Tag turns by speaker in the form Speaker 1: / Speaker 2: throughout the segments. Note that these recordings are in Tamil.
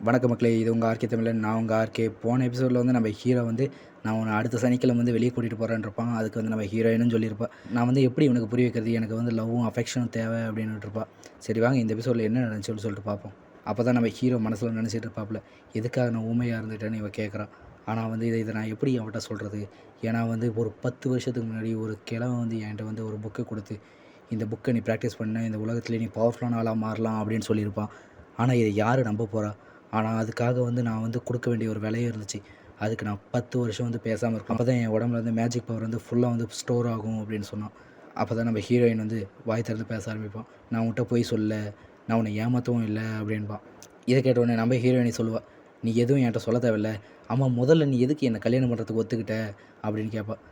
Speaker 1: வணக்க மக்களே, இது உங்கள் ஆர்கே தமிழன். நான் உங்கள் ஆர்கே. போன எபிசோடில் வந்து நம்ம ஹீரோ வந்து நான் உன்னை அடுத்த சனிக்கிழமை வந்து வெளியே கூட்டிகிட்டு போகிறேன்னு இருப்பான். அதுக்கு வந்து நம்ம ஹீரோயினும் சொல்லியிருப்பா. நான் வந்து எப்படி இவனுக்கு புரிய வைக்கிறது, எனக்கு வந்து லவ்வும் அஃபெக்ஷனும் தேவை அப்படின்னுட்டு இருப்பா. சரி வாங்க இந்த எபிசோடில் என்ன நடந்துச்சுன்னு சொல்லிட்டு பார்ப்போம். அப்போ தான் நம்ம ஹீரோ மனசில் நினச்சிட்டு இருப்பாப்புல, எதுக்காக நான் ஊமையாக இருந்துட்டேன்னு இவன் கேட்குறான். ஆனால் வந்து இதை நான் எப்படி அவன்கிட்ட சொல்கிறது? ஏன்னா வந்து ஒரு 10 வருஷத்துக்கு முன்னாடி ஒரு கிழவன் வந்து என்கிட்ட வந்து ஒரு புக்கை கொடுத்து, இந்த புக்கை நீ ப்ராக்டிஸ் பண்ண இந்த உலகத்துலேயே நீ பவர்ஃபுல்லான ஆளாக மாறலாம் அப்படின்னு சொல்லியிருப்பான். ஆனால் இதை யார் நம்ப போகிறா? ஆனால் அதுக்காக வந்து நான் வந்து கொடுக்க வேண்டிய ஒரு விலையும் இருந்துச்சு. அதுக்கு நான் 10 வருஷம் வந்து பேசாமல் இருக்கேன். அப்போ தான் என் உடம்புல வந்து மேஜிக் பவர் வந்து ஃபுல்லாக வந்து ஸ்டோர் ஆகும் அப்படின்னு சொன்னான். அப்போ தான் நம்ம ஹீரோயின் வந்து வாய் திறந்து பேச ஆரம்பிப்பான். நான் உன்கிட்ட போய் சொல்ல, நான் உன்னை ஏமாற்றவும் இல்லை அப்படின்பான். இதை கேட்டவுடனே நம்ம ஹீரோயினி சொல்லுவா, நீ எதுவும் என்கிட்ட சொல்ல தேவையில்ல. ஆமாம், முதல்ல நீ எதுக்கு என்னை கல்யாணம் பண்ணுறதுக்கு ஒத்துக்கிட்ட அப்படின்னு கேட்பான்.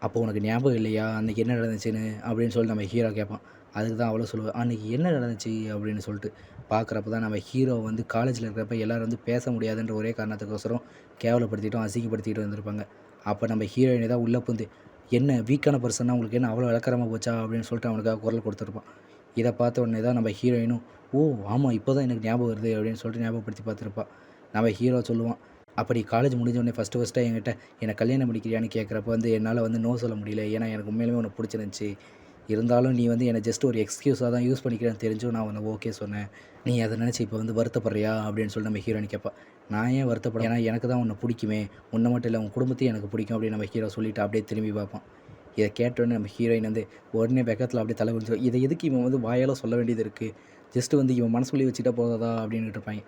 Speaker 1: அப்போ உனக்கு ஞாபகம் இல்லையா அன்றைக்கி என்ன நடந்துச்சுன்னு அப்படின்னு சொல்லி நம்ம ஹீரோ கேட்பான். அதுக்கு தான் அவ்வளோ சொல்லுவேன், அன்றைக்கி என்ன நடந்துச்சு அப்படின்னு சொல்லிட்டு. பார்க்குறப்ப தான் நம்ம ஹீரோ வந்து காலேஜில் இருக்கிறப்ப எல்லோரும் வந்து பேச முடியாதுன்ற ஒரே காரணத்துக்கோசரம் கேவலப்படுத்திட்டும் அசிங்கப்படுத்திட்டு வந்திருப்பாங்க. அப்போ நம்ம ஹீரோயினை தான் உள்ளே புந்து, என்ன வீக்கான பர்சனாக உங்களுக்கு என்ன அவ்வளோ விளக்கரமாக போச்சா அப்படின்னு சொல்லிட்டு அவனுக்காக குரல் கொடுத்துருப்பான். இதை பார்த்த உடனே தான் நம்ம ஹீரோயினும், ஓ ஆமாம் இப்போ தான் எனக்கு ஞாபகம் வருது அப்படின்னு சொல்லிட்டு ஞாபகப்படுத்தி பார்த்துருப்பா. நம்ம ஹீரோ சொல்லுவான், அப்படி காலேஜ் முடிஞ்சோடனே ஃபஸ்ட்டாக என்கிட்ட என்னை கல்யாணம் பண்ணிக்கிறியான்னு கேட்குறப்ப வந்து என்னால் வந்து நோ சொல்ல முடியல. ஏன்னா எனக்கு உண்மையிலுமே உனக்கு பிடிச்சிருந்துச்சி. இருந்தாலும் நீ வந்து என்னை ஜஸ்ட் ஒரு எக்ஸ்கியூஸாக தான் யூஸ் பண்ணிக்கிறேன்னு தெரிஞ்சும் நான் உன்னை ஓகே சொன்னேன். நீ அதை நினச்சி இப்போ வந்து வருத்தப்படுறியா அப்படின்னு சொல்லி நம்ம ஹீரோயின் கேட்பா. நான் ஏன் வருத்தப்படும், ஏன்னா எனக்கு தான் உன்னை பிடிக்குமே, உன்னை மட்டும் இல்லை உன் குடும்பத்தையும் எனக்கு பிடிக்கும் அப்படின்னு நம்ம ஹீரோ சொல்லிவிட்டு அப்படியே திரும்பி பார்ப்பான். இதை கேட்டோடனே நம்ம ஹீரோயின் வந்து உடனே வெக்கத்தில் அப்படியே தலை குடிச்சு, இதை எதுக்கு இவன் வந்து வாயால் சொல்ல வேண்டியது இருக்குது, ஜஸ்ட்டு வந்து இவன் மனசுக்குள்ளே வச்சுட்டா போதாதா அப்படின்ட்டு இருப்பாங்க.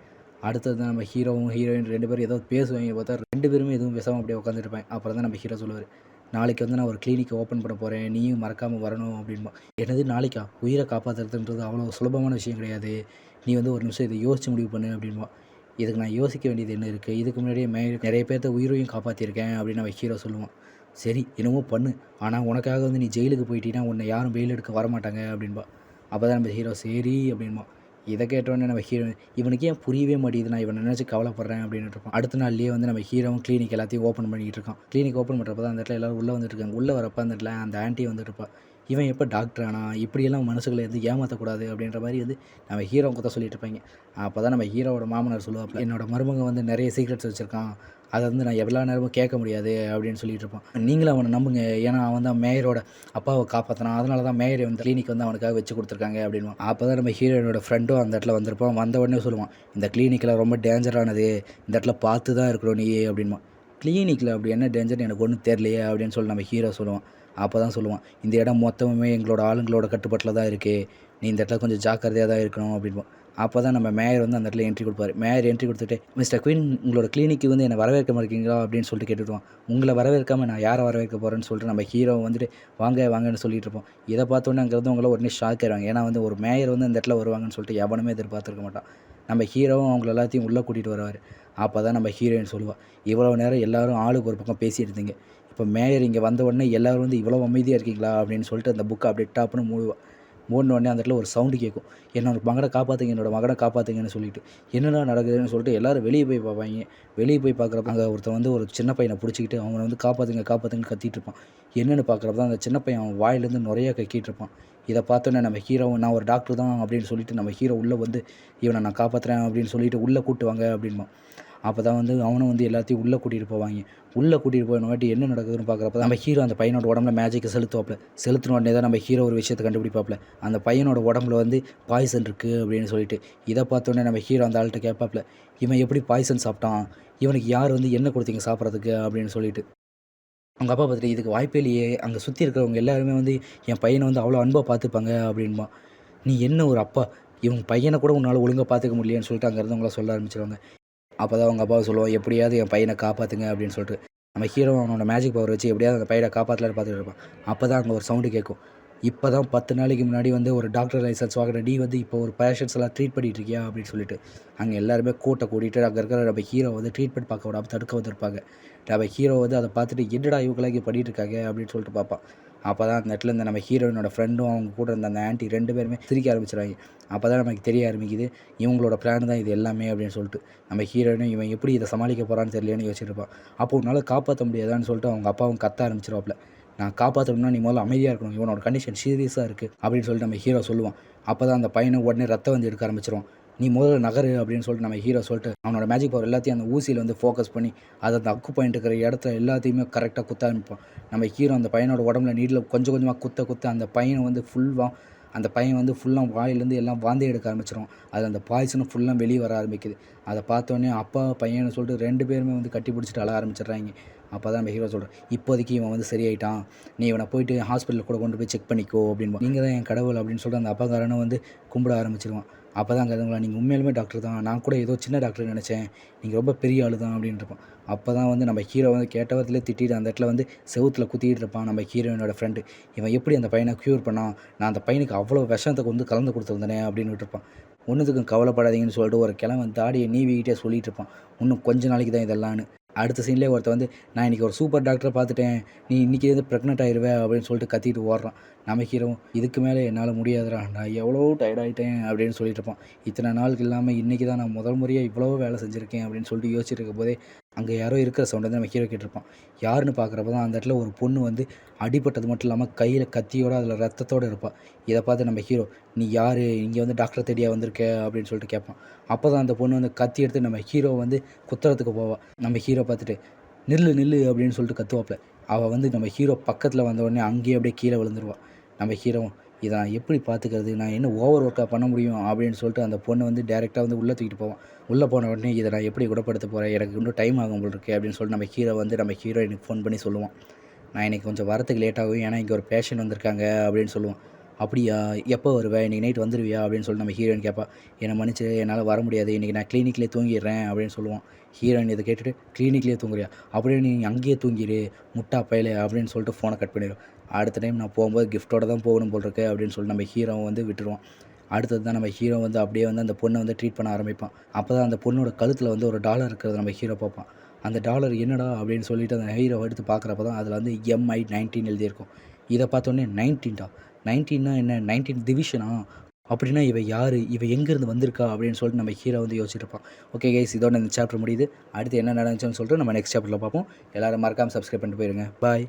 Speaker 1: அடுத்தது தான் நம்ம ஹீரோவும் ஹீரோயின் 2 பேரும் ஏதோ பேசுவாங்க. பார்த்தா 2 பேருமே எதுவும் பேசாமல் அப்படியே உட்காந்துருப்பாங்க. அப்புறம் தான் நம்ம ஹீரோ சொல்லுவார், நாளைக்கு வந்து நான் ஒரு கிளினிக்கை ஓப்பன் பண்ண போகிறேன், நீயும் மறக்காமல் வரணும் அப்படின்பா. என்னது நாளைக்கா? உயிரை காப்பாற்றுறதுன்றது அவ்வளோ சுலபமான விஷயம் கிடையாது. நீ வந்து ஒரு நிமிஷம் இதை யோசித்து முடிவு பண்ணு அப்படின்பா. இதுக்கு நான் யோசிக்க வேண்டியது என்ன இருக்குது, இதுக்கு முன்னாடியே நிறைய பேர்த்த உயிரையும் காப்பாற்றிருக்கேன் அப்படின்னு நம்ம ஹீரோ சொல்லுவான். சரி என்னமோ பண்ணு, ஆனால் உனக்காக வந்து நீ ஜெயிலுக்கு போயிட்டீங்கன்னா உன்னை யாரும் பெயில் எடுக்க வரமாட்டாங்க அப்படின்பா. அப்போ தான் நம்ம ஹீரோ சரி அப்படின்பா. இதை கேட்டோடனே நம்ம ஹீரோ, இவனுக்கு ஏன் புரியவே மாட்டேங்குது, நான் இவனை நினச்சி கவலைப்படுறேன் அப்படின்னு இருப்பான். அடுத்த நாள்லேயே வந்து நம்ம ஹீரோவும் கிளினிக் எல்லாத்தையும் ஓப்பன் பண்ணிகிட்டு இருக்கான். கிளினிக் ஓப்பன் பண்ணுறப்ப தான் அந்த இடத்துல எல்லோரும் உள்ளே வந்துட்டு இருக்காங்க. உள்ளே வரப்போ அந்த இடத்துல அந்த ஆன்ட்டி வந்துட்டு இருப்பா. இவன் எப்போ டாக்டர் ஆனா, இப்படியெல்லாம் மனசுகளை வந்து ஏமாற்றக்கூடாது அப்படின்ற மாதிரி வந்து நம்ம ஹீரோ தான் சொல்லிட்டு இருப்பாங்க. அப்போ தான் நம்ம ஹீரோவோட மாமனார் சொல்லுவாப்பில், என்னோட மருமகன் வந்து நிறைய சீக்ரெட்ஸ் வச்சுருக்கான், அதை வந்து நான் எல்லா நேரமும் கேட்க முடியாது அப்படின்னு சொல்லிட்டு இருப்பான். நீங்களும் அவனை நம்புங்க, ஏன்னா அவன் தான் மேயரோட அப்பாவை காப்பாற்றினான், அதனால தான் மேயர் வந்து கிளினிக் வந்து அவனுக்காக வச்சு கொடுத்துருக்காங்க அப்படின்னு. அப்போ தான் நம்ம ஹீரோனோட ஃப்ரெண்டும் அந்த இடத்துல வந்திருப்பான். வந்த உடனே சொல்லுவான், இந்த கிளினிக்கில் ரொம்ப டேஞ்சரானது, இந்த இடத்துல பார்த்து தான் இருக்கிறோம் நீ அப்படின்மா. கிளினிக்கில் அப்படி என்ன டேஞ்சர் எனக்கு ஒன்றும் தெரியலையே அப்படின்னு சொல்லி நம்ம ஹீரோ சொல்லுவான். அப்போ தான் சொல்லுவான், இந்த இடம் மொத்தமுமே எங்களோட ஆளுங்களோட கட்டுப்பாட்டில் தான் இருக்குது, நீ இந்த இடத்துல கொஞ்சம் ஜாக்கிரதையாக தான் இருக்கணும் அப்படின்போம். அப்போ தான் நம்ம மேயர் வந்து அந்த இடத்துல என்ட்ரி கொடுப்பாரு. மேயர் என்ட்ரி கொடுத்துட்டு, மிஸ்டர் குயின் உங்களோட கிளினிக்கு வந்து என்னை வரவேற்க இருக்கீங்களா அப்படின்னு சொல்லிட்டு கேட்டுவிடுவான். உங்களை வரவேற்காமல் நான் யாரை வரவேற்க போகிறேன்னு சொல்லிட்டு நம்ம ஹீரோ வந்துட்டு வாங்க வாங்கன்னு சொல்லிட்டு இருப்போம். இதை பார்த்தோன்னே அங்கே இருந்தவங்கள உடனே ஷாக் ஆயிடுவாங்க. ஏன்னா வந்து ஒரு மேயர் வந்து அந்த இடத்துல வருவாங்கன்னு சொல்லிட்டு எவனுமே எதிர்பார்த்துருக்க மாட்டான். நம்ம ஹீரோவும் அவங்கள எல்லாத்தையும் உள்ளே கூட்டிகிட்டு வருவார். அப்போ தான் நம்ம ஹீரோயின் சொல்லுவாள், இவ்வளோ நேரம் எல்லோரும் ஆளுக்கு ஒரு பக்கம் பேசிகிட்டு இருந்தீங்க, இப்போ மேயர் இங்கே வந்த உடனே எல்லோரும் வந்து இவ்வளோ அமைதியாக இருக்கீங்களா அப்படின்னு சொல்லிட்டு அந்த புக்கை அப்படியே டாப்னு மூடின உடனே அந்த இடத்துல ஒரு சவுண்டு கேட்கும். என்னோட மகனை காப்பாற்றுங்க, என்னோட மகனை காப்பாற்றுங்கன்னு சொல்லிட்டு. என்னடா நடக்குதுன்னு சொல்லிட்டு எல்லோரும் வெளியே போய் பார்ப்பாங்க. வெளியே போய் பார்க்குறப்ப அங்கே ஒருத்தன் வந்து ஒரு சின்ன பையனை பிடிச்சிக்கிட்டு அவனை வந்து காப்பாற்றுங்க காப்பாற்றுங்கன்னு கத்திட்டு இருப்பான். என்னென்னு பார்க்குறப்ப தான் அந்த சின்ன பையன் அவன் வாயிலேருந்து நிறையா கக்கிட்டு இருப்பான். இதை பார்த்தோன்னே நம்ம ஹீரோ, நான் ஒரு டாக்டர் தான் அப்படின்னு சொல்லிட்டு நம்ம ஹீரோ உள்ளே வந்து இவனை நான் காப்பாற்றுறேன் அப்படின்னு சொல்லிட்டு உள்ளே கூட்டு வாங்க அப்படின்பான். அப்போ தான் வந்து அவனும் வந்து எல்லாத்தையும் உள்ளே கூட்டிகிட்டு போவாங்க. உள்ளே கூட்டிகிட்டு போயினவாட்டி என்ன நடக்குதுன்னு பார்க்குறப்ப நம்ம ஹீரோ அந்த பையனோட உடம்புல மேஜிக்கை செலுத்துவாப்புல. செலுத்தின உடனே தான் நம்ம ஹீரோ ஒரு விஷயத்தை கண்டுபிடிப்பாப்புல. அந்த பையனோட உடம்புல வந்து பாய்சன் இருக்குது அப்படின்னு சொல்லிட்டு. இதை பார்த்தோன்னே நம்ம ஹீரோ அந்த ஆள்கிட்ட கேட்பாப்புல, இவன் எப்படி பாய்சன் சாப்பிட்டான், இவனுக்கு யார் வந்து என்ன கொடுத்தீங்க சாப்பிட்றதுக்கு அப்படின்னு சொல்லிட்டு. அவங்க அப்பா பார்த்துட்டு, இதுக்கு வாய்ப்பே இல்லையே, அங்கே சுற்றி இருக்கிறவங்க எல்லாருமே வந்து என் பையனை வந்து அவ்வளோ அன்பாக பார்த்துப்பாங்க அப்படின்பா. நீ என்ன ஒரு அப்பா, இவங்க பையனை கூட உன்னால் ஒழுங்காக பார்த்துக்க முடியலையேன்னு சொல்லிட்டு அங்கே இருந்தவங்களாம் சொல்ல ஆரம்பிச்சிருவாங்க. அப்போ தான் அவங்க அப்பாவை சொல்லுவோம், எப்படியாவது என் பையனை காப்பாற்றுங்க அப்படின்னு சொல்லிட்டு. நம்ம ஹீரோ அவனோட மேஜிக் பவர் வச்சு எப்படியாவது அந்த பையனை காப்பாற்றலான்னு பார்த்துட்டு இருப்பான். அப்போ தான் அங்கே ஒரு சவுண்டு கேட்கும். இப்போ தான் 10 நாளைக்கு முன்னாடி வந்து ஒரு டாக்டர் லைசன்ஸ் வாங்குற நீ வந்து இப்போ ஒரு பேஷண்ட்ஸ் எல்லாம் ட்ரீட் பண்ணிட்டு இருக்கியா அப்படின்னு சொல்லிட்டு. அங்கே எல்லாருமே கூட்டிட்டு அங்கே இருக்கிற நம்ம ஹீரோ வந்து ட்ரீட்மெண்ட் பார்க்க விடாமல் தடுக்க வந்திருப்பாங்க. நம்ம ஹீரோ வந்து அதை பார்த்துட்டு என்னடா இவங்களாம் இங்கே பண்ணிட்டு இருக்காங்க அப்படின்னு சொல்லிட்டு பார்ப்பான். அப்போ தான் அந்த இடத்துல இருந்த நம்ம ஹீரோயினோட ஃப்ரெண்டும் அவங்க கூட இருந்த அந்த ஆன்ட்டி 2 பேருமே சிரிக்க ஆரம்பிச்சிடுவாங்க. அப்போ தான் நமக்கு தெரிய ஆரம்பிக்குது, இவங்களோட பிளான் தான் இது எல்லாமே அப்படின்னு சொல்லிட்டு. நம்ம ஹீரோயினும் இவன் எப்படி இதை சமாளிக்க போகிறான்னு தெரியலையேன்னு யோசிச்சிருப்பான். அப்போ உன்னால் காப்பாற்ற முடியாதான்னு சொல்லிட்டு அவங்க அப்பாவும் கத்த ஆரம்பிச்சிருவாப்புல. நான் காப்பாற்றணும்னா நீ முதல்ல அமைதியாக இருக்கணும், இவனோட கண்டிஷன் சீரியஸாக இருக்குது அப்படின்னு சொல்லிட்டு நம்ம ஹீரோ சொல்லுவான். அப்போ தான் அந்த பையனை உடனே ரத்தம் வந்து எடுக்க ஆரம்பிச்சிருவான். நீ முதல்ல நகரு அப்படின்னு சொல்லிட்டு நம்ம ஹீரோ சொல்லிட்டு அவனோட மேஜிக் பவர் எல்லாத்தையும் அந்த ஊசியில் வந்து ஃபோக்கஸ் பண்ணி அதை அந்த அக்கு பாயிண்ட் இருக்கிற இடத்துல எல்லாத்தையுமே கரெக்டாக குத்த ஆரம்பிப்பான். நம்ம ஹீரோ அந்த பையனோட உடம்புல நீடில் கொஞ்சம் கொஞ்சமாக குத்த அந்த பையனை வந்து அந்த பையன் வந்து ஃபுல்லாக வாயிலேருந்து எல்லாம் வாந்தி எடுக்க ஆரம்பிச்சிடும். அது அந்த பாய்சனும் ஃபுல்லாக வெளியே வர ஆரம்பிக்குது. அதை பார்த்தோன்னே அப்பா பையனை சொல்லிட்டு 2 பேருமே வந்து கட்டி பிடிச்சிட்டு அழ ஆரம்பிச்சிடுறாங்க. அப்போ தான் நம்ம ஹீரோ சொல்கிறேன், இப்போதைக்கு இவன் வந்து சரியாயிட்டான், நீ இவனை போயிட்டு ஹாஸ்பிட்டலுக்கு கூட கொண்டு போய் செக் பண்ணிக்கோ அப்படின்பா. நீங்கள் தான் என் கடவுள் அப்படின்னு சொல்லிட்டு அந்த அப்பாக்காரனை வந்து கும்பிட ஆரம்பிச்சிருவான். அப்போ தான் கேட்குங்களா, நீங்கள் உண்மையிலுமே டாக்டர் தான், நான் கூட ஏதோ சின்ன டாக்டர் நினச்சேன், நீங்கள் ரொம்ப பெரிய ஆள் தான் அப்படின்ட்டுருப்பான். அப்போ தான் வந்து நம்ம ஹீரோ வந்து கேட்டவரத்துலேயே திட்டிட்டு அந்த இடத்துல வந்து செவுத்தில் குத்திக்கிட்டு இருப்பான் நம்ம ஹீரோயினோட ஃப்ரெண்டு. இவன் எப்படி அந்த பையனை க்யூர் பண்ணான், நான் அந்த பையனுக்கு அவ்வளோ விஷத்தை வந்து கலந்து கொடுத்துருந்தேனே அப்படின்னு விட்டுருப்பான். ஒன்றுத்துக்கும் கவலைப்படாதீங்கன்னு சொல்லிட்டு ஒரு கிழவன் தாடியை நீவிக்கிட்டே சொல்லிகிட்டு இருப்பான், இன்னும் கொஞ்ச நாளைக்கு தான் இதெல்லாம்னு. அடுத்த சீன்லேயே ஒருத்தர் வந்து, நான் இன்றைக்கி ஒரு சூப்பர் டாக்டரை பார்த்துட்டேன், நீ இன்றைக்கி வந்து ப்ரெக்னென்ட் ஆயிடுவே அப்படின்னு சொல்லிட்டு கத்திட்டு ஓடுறான். நம்ம ஹீரோ, இதுக்கு மேலே என்னால் முடியாதுடா, நான் எவ்வளோ டயர்ட் ஆகிட்டேன் அப்படின்னு சொல்லிட்டு இருப்பான். இத்தனை நாளுக்கு இல்லாமல் இன்றைக்கி தான் நான் முதல் முறையாக இவ்வளோ வேலை செஞ்சுருக்கேன் அப்படின்னு சொல்லிட்டு யோசிச்சுட்டு இருக்க போதே அங்கே யாரோ இருக்கிற சவுண்ட் வந்து நம்ம ஹீரோ கேட்டிருப்பான். யாருன்னு பார்க்குறப்ப தான் அந்த இடத்துல ஒரு பொண்ணு வந்து அடிபட்டது மட்டும் இல்லாமல் கையில் கத்தியோடு அதில் ரத்தத்தோடு இருப்பாள். இதை பார்த்து நம்ம ஹீரோ, நீ யார், இங்கே வந்து டாக்டரை தேடியா வந்திருக்க அப்படின்னு சொல்லிட்டு கேட்பான். அப்போ தான் அந்த பொண்ணு வந்து கத்தி எடுத்து நம்ம ஹீரோ வந்து குத்துறதுக்கு போவாள். நம்ம ஹீரோ பார்த்துட்டு, நில்லு நில்லு அப்படின்னு சொல்லிட்டு கத்துவாப்பில். அவள் வந்து நம்ம ஹீரோ பக்கத்தில் வந்த உடனே அங்கேயே அப்படியே கீழே விழுந்துருவாள். நம்ம ஹீரோவும், இதை நான் எப்படி பார்த்துக்கிறது, நான் என்ன ஓவர் ஒர்க்காக பண்ண முடியும் அப்படின்னு சொல்லிட்டு அந்த பொண்ணை வந்து டேரெக்டாக வந்து உள்ளே தூக்கிட்டு போவான். உள்ளே போன உடனே இதை நான் எப்படி குணப்படுத்த போகிறேன், எனக்கு இன்னும் டைம் ஆகும் போல் இருக்கு அப்படின்னு சொல்லிட்டு நம்ம ஹீரோ வந்து நம்ம ஹீரோயினுக்கு ஃபோன் பண்ணி சொல்லுவான். நான் இன்றைக்கி கொஞ்சம் வரத்துக்கு லேட் ஆகும், ஏன்னா இங்கே ஒரு பேஷண்ட் வந்திருக்காங்க அப்படின்னு சொல்லுவான். அப்படியா, எப்போ வருவேன், இன்றைக்கி நைட் வந்துடுவியா அப்படின்னு சொல்லிட்டு நம்ம ஹீரோயின் கேட்பா. என்னை மன்னிச்சு, என்னால் வர முடியாது, இன்றைக்கி நான் கிளினிக்லேயே தூங்கிடுறேன் அப்படின்னு சொல்லுவான். ஹீரோயின் இதை கேட்டுட்டு, கிளினிக்லேயே தூங்குறியா, அப்படியே நீ அங்கேயே தூங்கிடு முட்டா பயலே அப்படின்னு சொல்லிட்டு ஃபோனை கட் பண்ணிடும். அடுத்த டைம் நான் போகும்போது கிஃப்ட்டோட தான் போகணும் போல் இருக்கு அப்படின்னு சொல்லிட்டு நம்ம ஹீரோவை வந்து விட்டுருவான். அடுத்தது தான் நம்ம ஹீரோ வந்து அப்படியே வந்து அந்த பொண்ணை வந்து ட்ரீட் பண்ண ஆரம்பிப்பான். அப்போ தான் அந்த பொண்ணோட கழுத்தில் வந்து ஒரு டாலர் இருக்கிறத நம்ம ஹீரோ பார்ப்பான். அந்த டாலர் என்னடா அப்படின்னு சொல்லிட்டு அந்த ஹீரோ எடுத்து பார்க்குறப்ப தான் அதில் வந்து MI19 எழுதியிருக்கும். இதை பார்த்தோன்னே 19டா, 19னா என்ன, 19 டிவிஷனா, அப்படின்னா இவ யார், இவ எங்கேருந்து வந்திருக்கா அப்படின்னு சொல்லிட்டு நம்ம ஹீரோ வந்து யோசிச்சுட்டு இருப்பான். ஓகே கைஸ், இதோட இந்த சாப்டர் முடியுது. அடுத்து என்ன நடந்துச்சுன்னு சொல்லிட்டு நம்ம நெக்ஸ்ட் சாப்டரில் பார்ப்போம். எல்லோரும் மறக்காமல் சப்ஸ்கிரைப் பண்ணிட்டு போயிருங்க. பாய்.